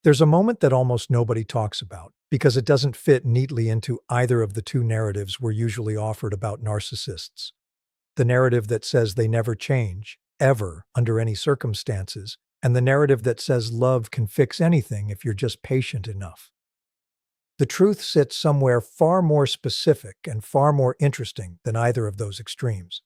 There's a moment that almost nobody talks about because it doesn't fit neatly into either of the two narratives we're usually offered about narcissists. The narrative that says they never change, ever, under any circumstances, and the narrative that says love can fix anything if you're just patient enough. The truth sits somewhere far more specific and far more interesting than either of those extremes.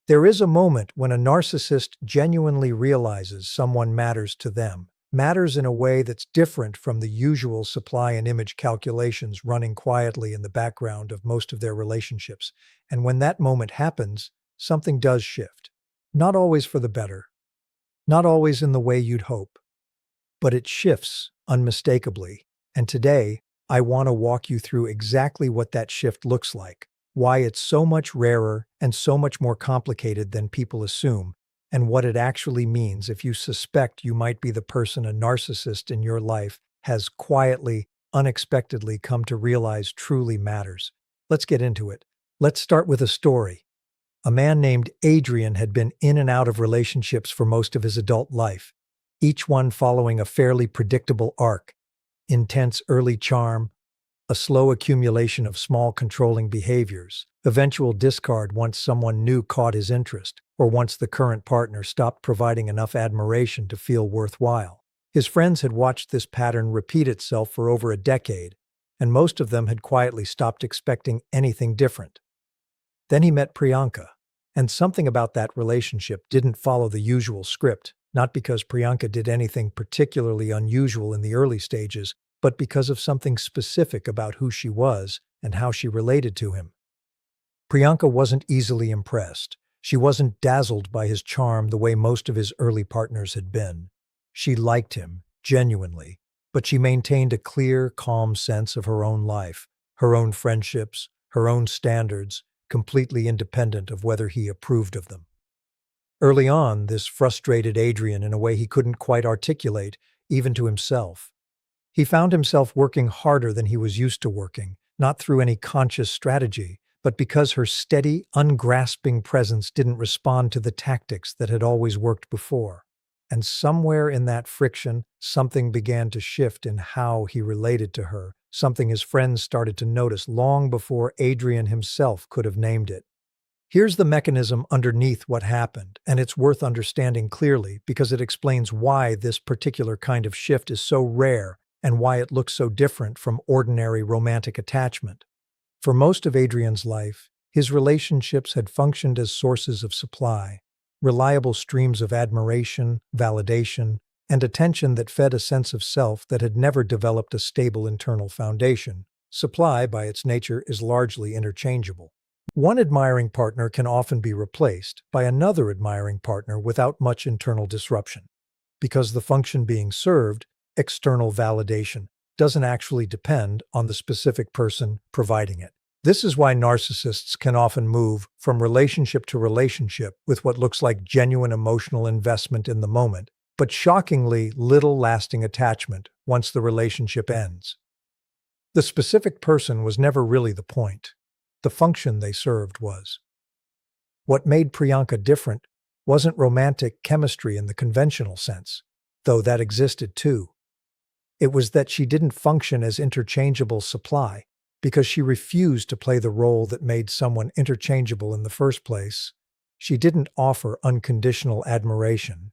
There is a moment when a narcissist genuinely realizes someone matters to them, matters in a way that's different from the usual supply and image calculations running quietly in the background of most of their relationships. And when that moment happens, something does shift. Not always for the better, not always in the way you'd hope, but it shifts unmistakably. And today, I want to walk you through exactly what that shift looks like, why it's so much rarer and so much more complicated than people assume, and what it actually means if you suspect you might be the person a narcissist in your life has quietly, unexpectedly come to realize truly matters. Let's get into it. Let's start with a story. A man named Adrian had been in and out of relationships for most of his adult life, each one following a fairly predictable arc: intense early charm, a slow accumulation of small controlling behaviors, eventual discard once someone new caught his interest, or once the current partner stopped providing enough admiration to feel worthwhile. His friends had watched this pattern repeat itself for over a decade, and most of them had quietly stopped expecting anything different. Then he met Priyanka, and something about that relationship didn't follow the usual script, not because Priyanka did anything particularly unusual in the early stages, but because of something specific about who she was and how she related to him. Priyanka wasn't easily impressed. She wasn't dazzled by his charm the way most of his early partners had been. She liked him, genuinely, but she maintained a clear, calm sense of her own life, her own friendships, her own standards, completely independent of whether he approved of them. Early on, this frustrated Adrian in a way he couldn't quite articulate, even to himself. He found himself working harder than he was used to working, not through any conscious strategy, but because her steady, ungrasping presence didn't respond to the tactics that had always worked before. And somewhere in that friction, something began to shift in how he related to her, something his friends started to notice long before Adrian himself could have named it. Here's the mechanism underneath what happened, and it's worth understanding clearly because it explains why this particular kind of shift is so rare and why it looks so different from ordinary romantic attachment. For most of Adrian's life, his relationships had functioned as sources of supply, reliable streams of admiration, validation, and attention that fed a sense of self that had never developed a stable internal foundation. Supply, by its nature, is largely interchangeable. One admiring partner can often be replaced by another admiring partner without much internal disruption, because the function being served, external validation, doesn't actually depend on the specific person providing it. This is why narcissists can often move from relationship to relationship with what looks like genuine emotional investment in the moment, but shockingly little lasting attachment once the relationship ends. The specific person was never really the point. The function they served was. What made Priyanka different wasn't romantic chemistry in the conventional sense, though that existed too. It was that she didn't function as interchangeable supply because she refused to play the role that made someone interchangeable in the first place. She didn't offer unconditional admiration.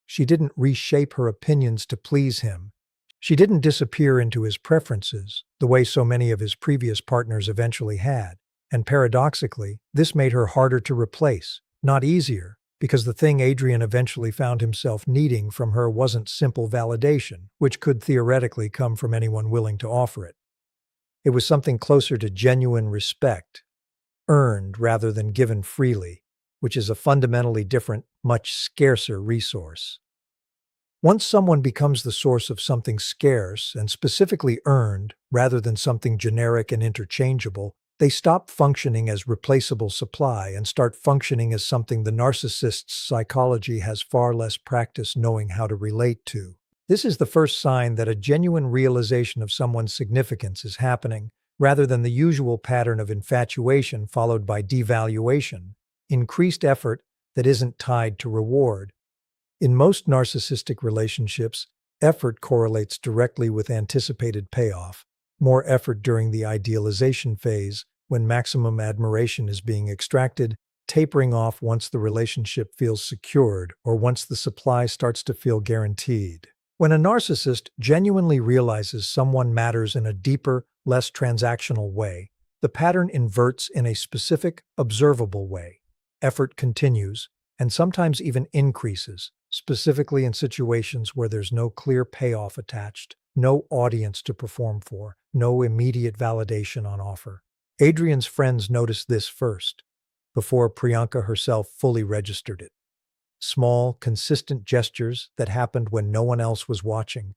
She didn't reshape her opinions to please him. She didn't disappear into his preferences, the way so many of his previous partners eventually had. And paradoxically, this made her harder to replace, not easier, because the thing Adrian eventually found himself needing from her wasn't simple validation, which could theoretically come from anyone willing to offer it. It was something closer to genuine respect, earned rather than given freely, which is a fundamentally different, much scarcer resource. Once someone becomes the source of something scarce and specifically earned rather than something generic and interchangeable, they stop functioning as replaceable supply and start functioning as something the narcissist's psychology has far less practice knowing how to relate to. This is the first sign that a genuine realization of someone's significance is happening, rather than the usual pattern of infatuation followed by devaluation, increased effort that isn't tied to reward. In most narcissistic relationships, effort correlates directly with anticipated payoff, more effort during the idealization phase, when maximum admiration is being extracted, tapering off once the relationship feels secured or once the supply starts to feel guaranteed. When a narcissist genuinely realizes someone matters in a deeper, less transactional way, the pattern inverts in a specific, observable way. Effort continues, and sometimes even increases, specifically in situations where there's no clear payoff attached, no audience to perform for, no immediate validation on offer. Adrian's friends noticed this first, before Priyanka herself fully registered it. Small, consistent gestures that happened when no one else was watching.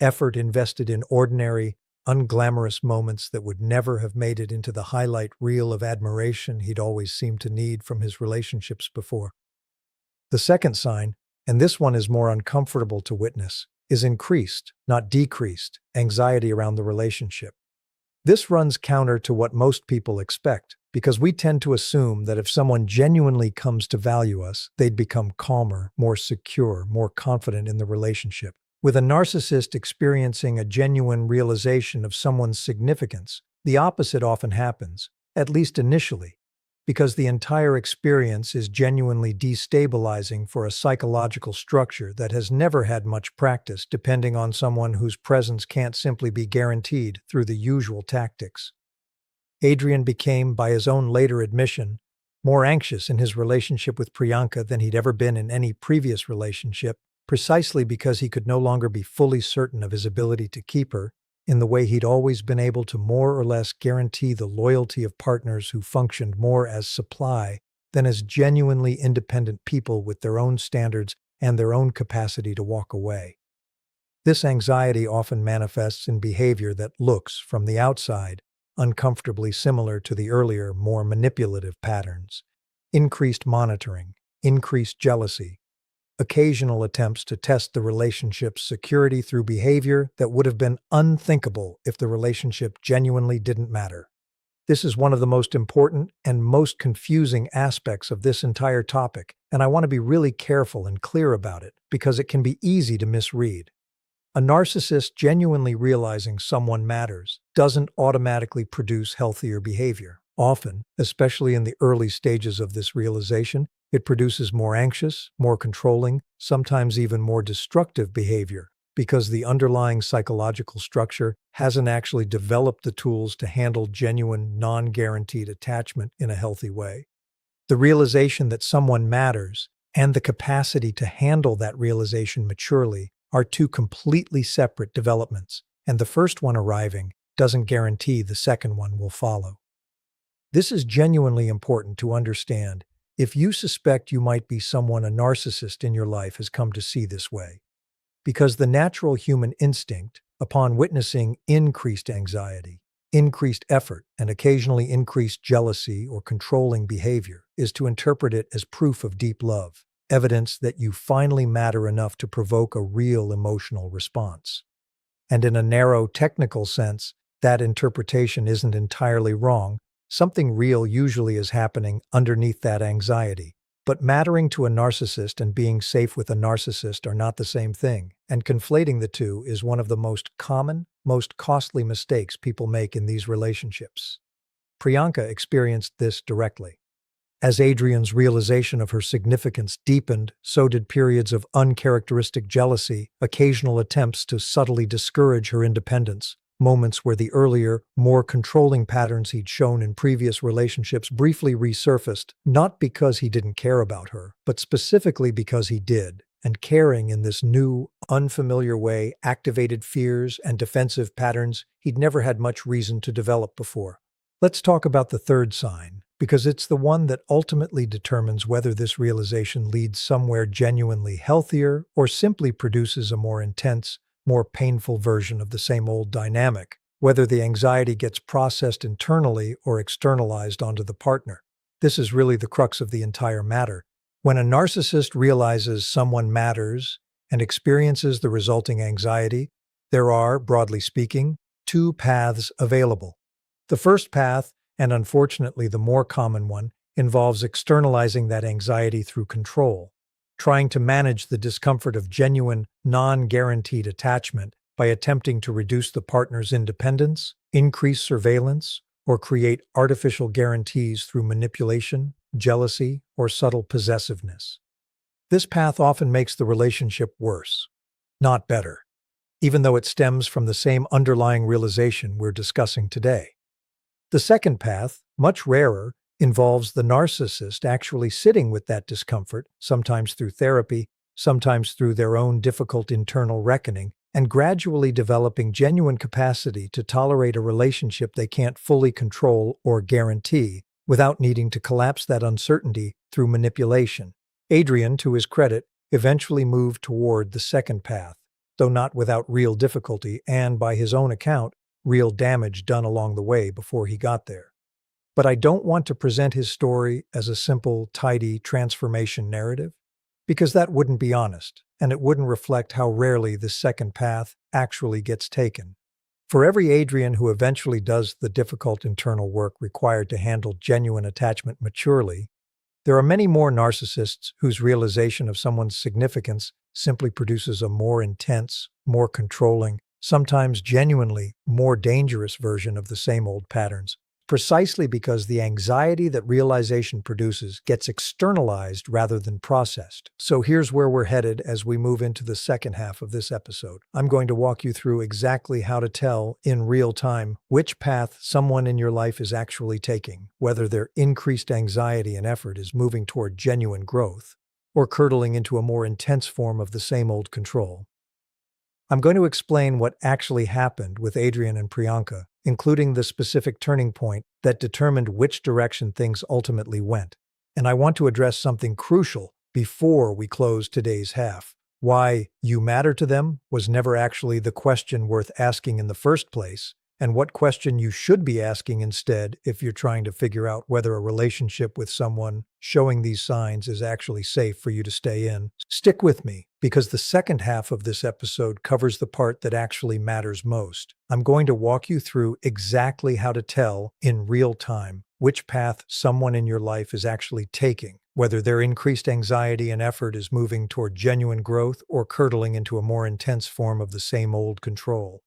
Effort invested in ordinary, unglamorous moments that would never have made it into the highlight reel of admiration he'd always seemed to need from his relationships before. The second sign, and this one is more uncomfortable to witness, is increased, not decreased, anxiety around the relationship. This runs counter to what most people expect, because we tend to assume that if someone genuinely comes to value us, they'd become calmer, more secure, more confident in the relationship. With a narcissist experiencing a genuine realization of someone's significance, the opposite often happens, at least initially, because the entire experience is genuinely destabilizing for a psychological structure that has never had much practice depending on someone whose presence can't simply be guaranteed through the usual tactics. Adrian became, by his own later admission, more anxious in his relationship with Priyanka than he'd ever been in any previous relationship, precisely because he could no longer be fully certain of his ability to keep her, in the way he'd always been able to more or less guarantee the loyalty of partners who functioned more as supply than as genuinely independent people with their own standards and their own capacity to walk away. This anxiety often manifests in behavior that looks, from the outside, uncomfortably similar to the earlier, more manipulative patterns. Increased monitoring, increased jealousy, occasional attempts to test the relationship's security through behavior that would have been unthinkable if the relationship genuinely didn't matter. This is one of the most important and most confusing aspects of this entire topic, and I want to be really careful and clear about it because it can be easy to misread. A narcissist genuinely realizing someone matters doesn't automatically produce healthier behavior. Often, especially in the early stages of this realization, it produces more anxious, more controlling, sometimes even more destructive behavior because the underlying psychological structure hasn't actually developed the tools to handle genuine, non-guaranteed attachment in a healthy way. The realization that someone matters and the capacity to handle that realization maturely are two completely separate developments, and the first one arriving doesn't guarantee the second one will follow. This is genuinely important to understand if you suspect you might be someone a narcissist in your life has come to see this way. Because the natural human instinct, upon witnessing increased anxiety, increased effort, and occasionally increased jealousy or controlling behavior, is to interpret it as proof of deep love, evidence that you finally matter enough to provoke a real emotional response. And in a narrow technical sense, that interpretation isn't entirely wrong. Something real usually is happening underneath that anxiety. But mattering to a narcissist and being safe with a narcissist are not the same thing, and conflating the two is one of the most common, most costly mistakes people make in these relationships. Priyanka experienced this directly. As Adrian's realization of her significance deepened, so did periods of uncharacteristic jealousy, occasional attempts to subtly discourage her independence, moments where the earlier, more controlling patterns he'd shown in previous relationships briefly resurfaced, not because he didn't care about her, but specifically because he did, and caring in this new, unfamiliar way activated fears and defensive patterns he'd never had much reason to develop before. Let's talk about the third sign, because it's the one that ultimately determines whether this realization leads somewhere genuinely healthier or simply produces a more intense, more painful version of the same old dynamic, whether the anxiety gets processed internally or externalized onto the partner. This is really the crux of the entire matter. When a narcissist realizes someone matters and experiences the resulting anxiety, there are, broadly speaking, two paths available. The first path, and unfortunately the more common one, involves externalizing that anxiety through control. trying to manage the discomfort of genuine, non-guaranteed attachment by attempting to reduce the partner's independence, increase surveillance, or create artificial guarantees through manipulation, jealousy, or subtle possessiveness. This path often makes the relationship worse, not better, even though it stems from the same underlying realization we're discussing today. The second path, much rarer, involves the narcissist actually sitting with that discomfort, sometimes through therapy, sometimes through their own difficult internal reckoning, and gradually developing genuine capacity to tolerate a relationship they can't fully control or guarantee without needing to collapse that uncertainty through manipulation. Adrian, to his credit, eventually moved toward the second path, though not without real difficulty and, by his own account, real damage done along the way before he got there. But I don't want to present his story as a simple, tidy transformation narrative, because that wouldn't be honest, and it wouldn't reflect how rarely this second path actually gets taken. For every Adrian who eventually does the difficult internal work required to handle genuine attachment maturely, there are many more narcissists whose realization of someone's significance simply produces a more intense, more controlling, sometimes genuinely more dangerous version of the same old patterns, precisely because the anxiety that realization produces gets externalized rather than processed. So here's where we're headed as we move into the second half of this episode. I'm going to walk you through exactly how to tell in real time which path someone in your life is actually taking, whether their increased anxiety and effort is moving toward genuine growth or curdling into a more intense form of the same old control. I'm going to explain what actually happened with Adrian and Priyanka, including the specific turning point that determined which direction things ultimately went. And I want to address something crucial before we close today's half. Why you matter to them was never actually the question worth asking in the first place, and what question you should be asking instead if you're trying to figure out whether a relationship with someone showing these signs is actually safe for you to stay in. Stick with me, because the second half of this episode covers the part that actually matters most. I'm going to walk you through exactly how to tell in real time which path someone in your life is actually taking, whether their increased anxiety and effort is moving toward genuine growth or curdling into a more intense form of the same old control.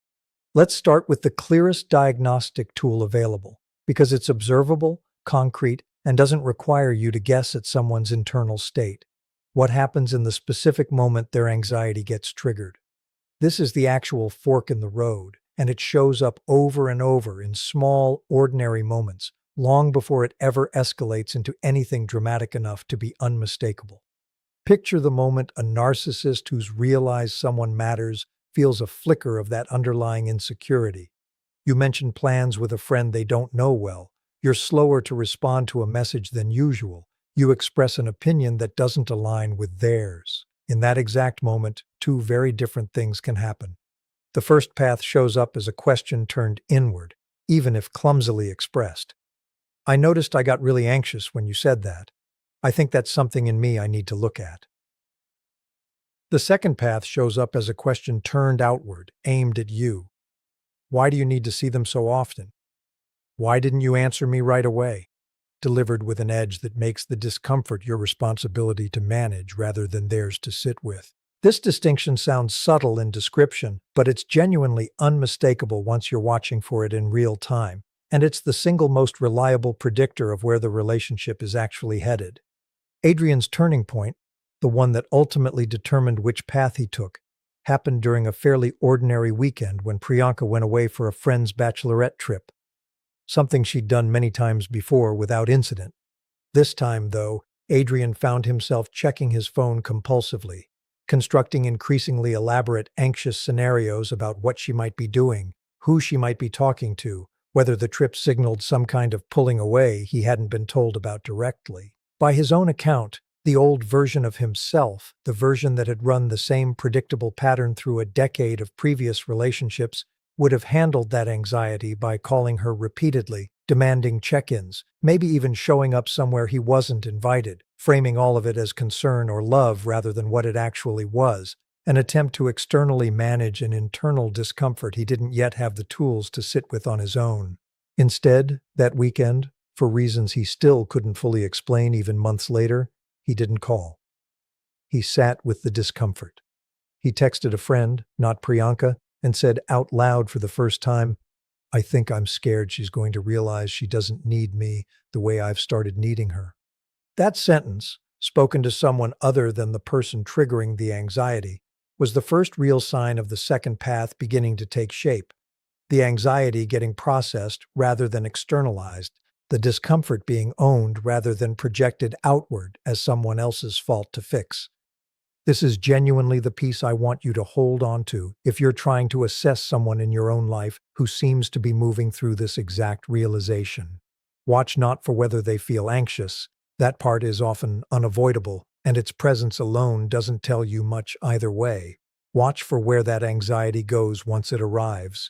Let's start with the clearest diagnostic tool available, because it's observable, concrete, and doesn't require you to guess at someone's internal state. What happens in the specific moment their anxiety gets triggered. This is the actual fork in the road, and it shows up over and over in small, ordinary moments, long before it ever escalates into anything dramatic enough to be unmistakable. Picture the moment a narcissist who's realized someone matters feels a flicker of that underlying insecurity. You mention plans with a friend they don't know well. You're slower to respond to a message than usual. You express an opinion that doesn't align with theirs. In that exact moment, two very different things can happen. The first path shows up as a question turned inward, even if clumsily expressed. I noticed I got really anxious when you said that. I think that's something in me I need to look at. The second path shows up as a question turned outward, aimed at you. Why do you need to see them so often? Why didn't you answer me right away? Delivered with an edge that makes the discomfort your responsibility to manage rather than theirs to sit with. This distinction sounds subtle in description, but it's genuinely unmistakable once you're watching for it in real time, and it's the single most reliable predictor of where the relationship is actually headed. Adrian's turning point, the one that ultimately determined which path he took, happened during a fairly ordinary weekend when Priyanka went away for a friend's bachelorette trip. Something she'd done many times before without incident. This time, though, Adrian found himself checking his phone compulsively, constructing increasingly elaborate, anxious scenarios about what she might be doing, who she might be talking to, whether the trip signaled some kind of pulling away he hadn't been told about directly. By his own account, the old version of himself, the version that had run the same predictable pattern through a decade of previous relationships, would have handled that anxiety by calling her repeatedly, demanding check-ins, maybe even showing up somewhere he wasn't invited, framing all of it as concern or love rather than what it actually was, an attempt to externally manage an internal discomfort he didn't yet have the tools to sit with on his own. Instead, that weekend, for reasons he still couldn't fully explain even months later, he didn't call. he sat with the discomfort. He texted a friend, not Priyanka, and said out loud for the first time, "I think I'm scared she's going to realize she doesn't need me the way I've started needing her." That sentence, spoken to someone other than the person triggering the anxiety, was the first real sign of the second path beginning to take shape. The anxiety getting processed rather than externalized, the discomfort being owned rather than projected outward as someone else's fault to fix. This is genuinely the piece I want you to hold on to if you're trying to assess someone in your own life who seems to be moving through this exact realization. Watch not for whether they feel anxious. That part is often unavoidable, and its presence alone doesn't tell you much either way. Watch for where that anxiety goes once it arrives.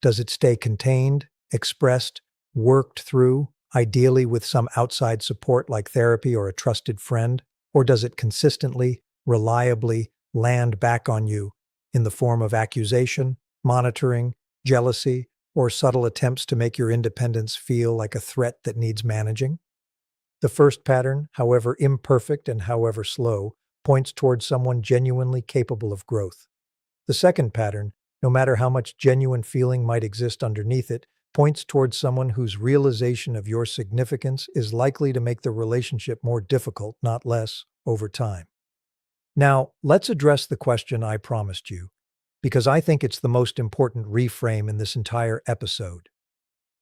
Does it stay contained, expressed, worked through, ideally with some outside support like therapy or a trusted friend? Or does it consistently, reliably land back on you in the form of accusation, monitoring, jealousy, or subtle attempts to make your independence feel like a threat that needs managing? The first pattern, however imperfect and however slow, points towards someone genuinely capable of growth. The second pattern, no matter how much genuine feeling might exist underneath it, points towards someone whose realization of your significance is likely to make the relationship more difficult, not less, over time. Now, let's address the question I promised you, because I think it's the most important reframe in this entire episode.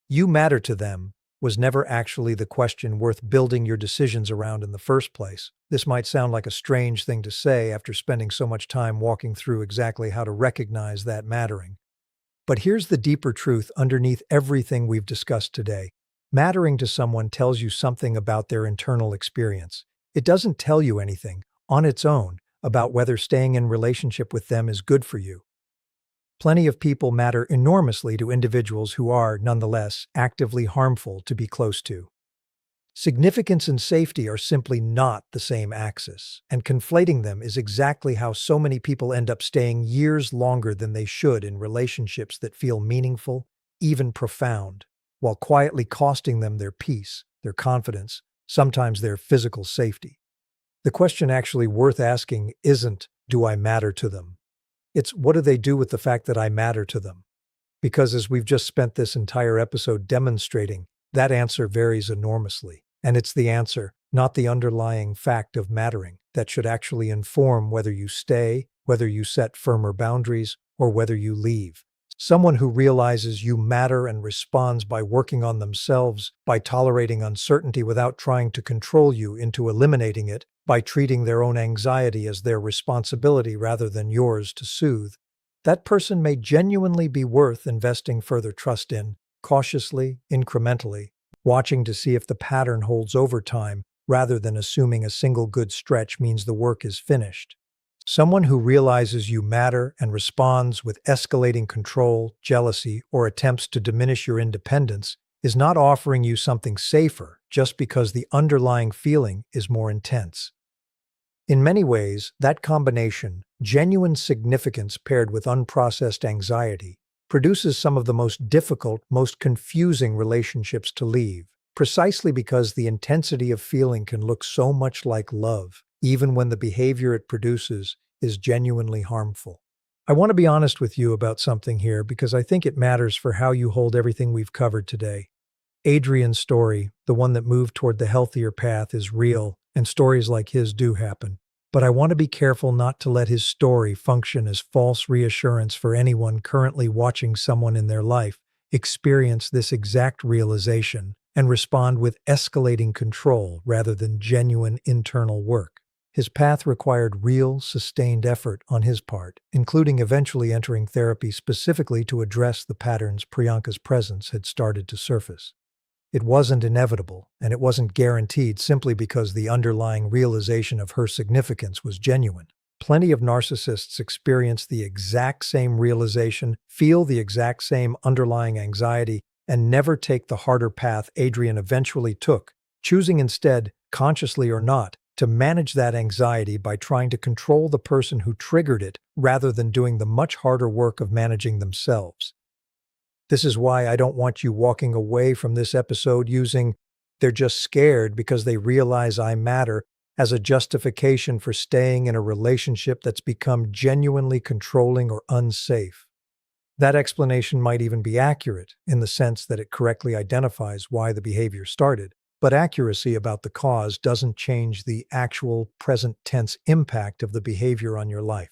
You matter to them was never actually the question worth building your decisions around in the first place. This might sound like a strange thing to say after spending so much time walking through exactly how to recognize that mattering. But here's the deeper truth underneath everything we've discussed today. Mattering to someone tells you something about their internal experience. It doesn't tell you anything, on its own, about whether staying in relationship with them is good for you. Plenty of people matter enormously to individuals who are, nonetheless, actively harmful to be close to. Significance and safety are simply not the same axis, and conflating them is exactly how so many people end up staying years longer than they should in relationships that feel meaningful, even profound, while quietly costing them their peace, their confidence, sometimes their physical safety. The question actually worth asking isn't, do I matter to them? It's, what do they do with the fact that I matter to them? Because as we've just spent this entire episode demonstrating, that answer varies enormously. And it's the answer, not the underlying fact of mattering, that should actually inform whether you stay, whether you set firmer boundaries, or whether you leave. Someone who realizes you matter and responds by working on themselves, by tolerating uncertainty without trying to control you into eliminating it, by treating their own anxiety as their responsibility rather than yours to soothe. That person may genuinely be worth investing further trust in, cautiously, incrementally, watching to see if the pattern holds over time, rather than assuming a single good stretch means the work is finished. Someone who realizes you matter and responds with escalating control, jealousy, or attempts to diminish your independence is not offering you something safer just because the underlying feeling is more intense. In many ways, that combination, genuine significance paired with unprocessed anxiety, produces some of the most difficult, most confusing relationships to leave, precisely because the intensity of feeling can look so much like love, even when the behavior it produces is genuinely harmful. I want to be honest with you about something here because I think it matters for how you hold everything we've covered today. Adrian's story, the one that moved toward the healthier path, is real, and stories like his do happen. But I want to be careful not to let his story function as false reassurance for anyone currently watching someone in their life experience this exact realization and respond with escalating control rather than genuine internal work. His path required real, sustained effort on his part, including eventually entering therapy specifically to address the patterns Priyanka's presence had started to surface. It wasn't inevitable, and it wasn't guaranteed simply because the underlying realization of her significance was genuine. Plenty of narcissists experience the exact same realization, feel the exact same underlying anxiety, and never take the harder path Adrian eventually took, choosing instead, consciously or not, to manage that anxiety by trying to control the person who triggered it rather than doing the much harder work of managing themselves. This is why I don't want you walking away from this episode using, "they're just scared because they realize I matter," as a justification for staying in a relationship that's become genuinely controlling or unsafe. That explanation might even be accurate in the sense that it correctly identifies why the behavior started, but accuracy about the cause doesn't change the actual present tense impact of the behavior on your life.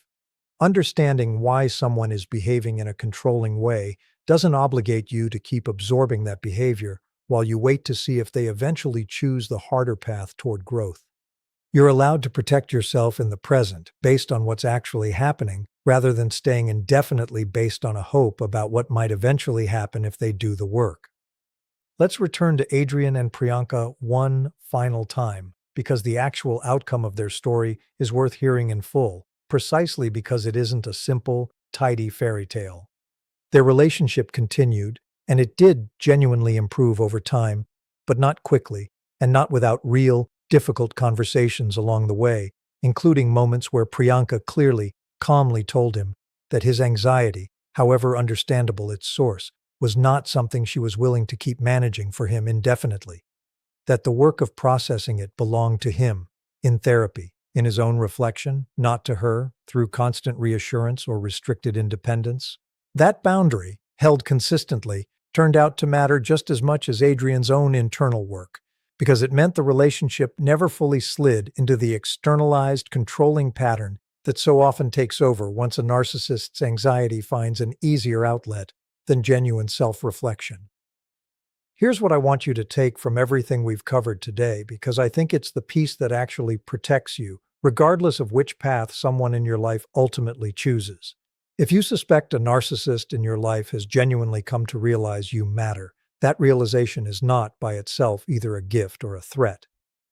Understanding why someone is behaving in a controlling way doesn't obligate you to keep absorbing that behavior while you wait to see if they eventually choose the harder path toward growth. You're allowed to protect yourself in the present based on what's actually happening, rather than staying indefinitely based on a hope about what might eventually happen if they do the work. Let's return to Adrian and Priyanka one final time, because the actual outcome of their story is worth hearing in full, precisely because it isn't a simple, tidy fairy tale. Their relationship continued, and it did genuinely improve over time, but not quickly, and not without real, difficult conversations along the way, including moments where Priyanka clearly, calmly told him that his anxiety, however understandable its source, was not something she was willing to keep managing for him indefinitely. That the work of processing it belonged to him, in therapy, in his own reflection, not to her, through constant reassurance or restricted independence. That boundary, held consistently, turned out to matter just as much as Adrian's own internal work, because it meant the relationship never fully slid into the externalized, controlling pattern that so often takes over once a narcissist's anxiety finds an easier outlet than genuine self-reflection. Here's what I want you to take from everything we've covered today, because I think it's the piece that actually protects you, regardless of which path someone in your life ultimately chooses. If you suspect a narcissist in your life has genuinely come to realize you matter, that realization is not by itself either a gift or a threat.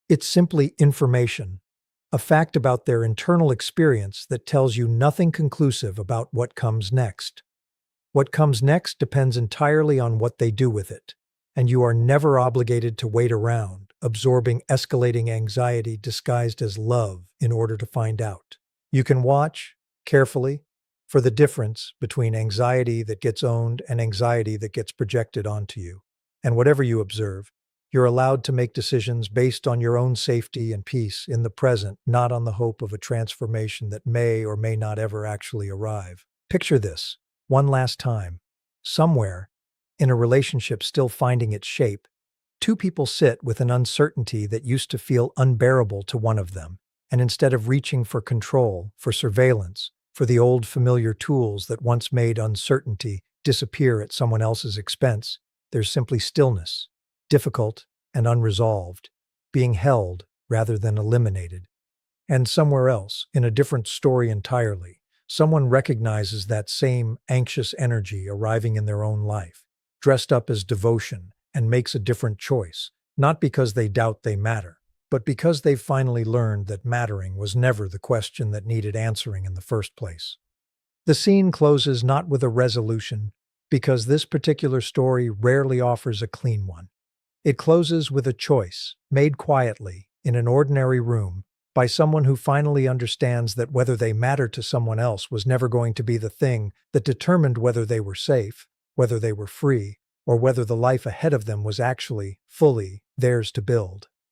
It's simply information, a fact about their internal experience that tells you nothing conclusive about what comes next. What comes next depends entirely on what they do with it, and you are never obligated to wait around, absorbing escalating anxiety disguised as love in order to find out. You can watch, carefully, for the difference between anxiety that gets owned and anxiety that gets projected onto you. And whatever you observe, you're allowed to make decisions based on your own safety and peace in the present, not on the hope of a transformation that may or may not ever actually arrive. Picture this, one last time. Somewhere, in a relationship still finding its shape, two people sit with an uncertainty that used to feel unbearable to one of them, and instead of reaching for control, for surveillance, for the old familiar tools that once made uncertainty disappear at someone else's expense, there's simply stillness, difficult and unresolved, being held rather than eliminated. And somewhere else, in a different story entirely, someone recognizes that same anxious energy arriving in their own life, dressed up as devotion, and makes a different choice, not because they doubt they matter, but because they've finally learned that mattering was never the question that needed answering in the first place. The scene closes not with a resolution, because this particular story rarely offers a clean one. It closes with a choice, made quietly, in an ordinary room, by someone who finally understands that whether they matter to someone else was never going to be the thing that determined whether they were safe, whether they were free, or whether the life ahead of them was actually, fully, theirs to build.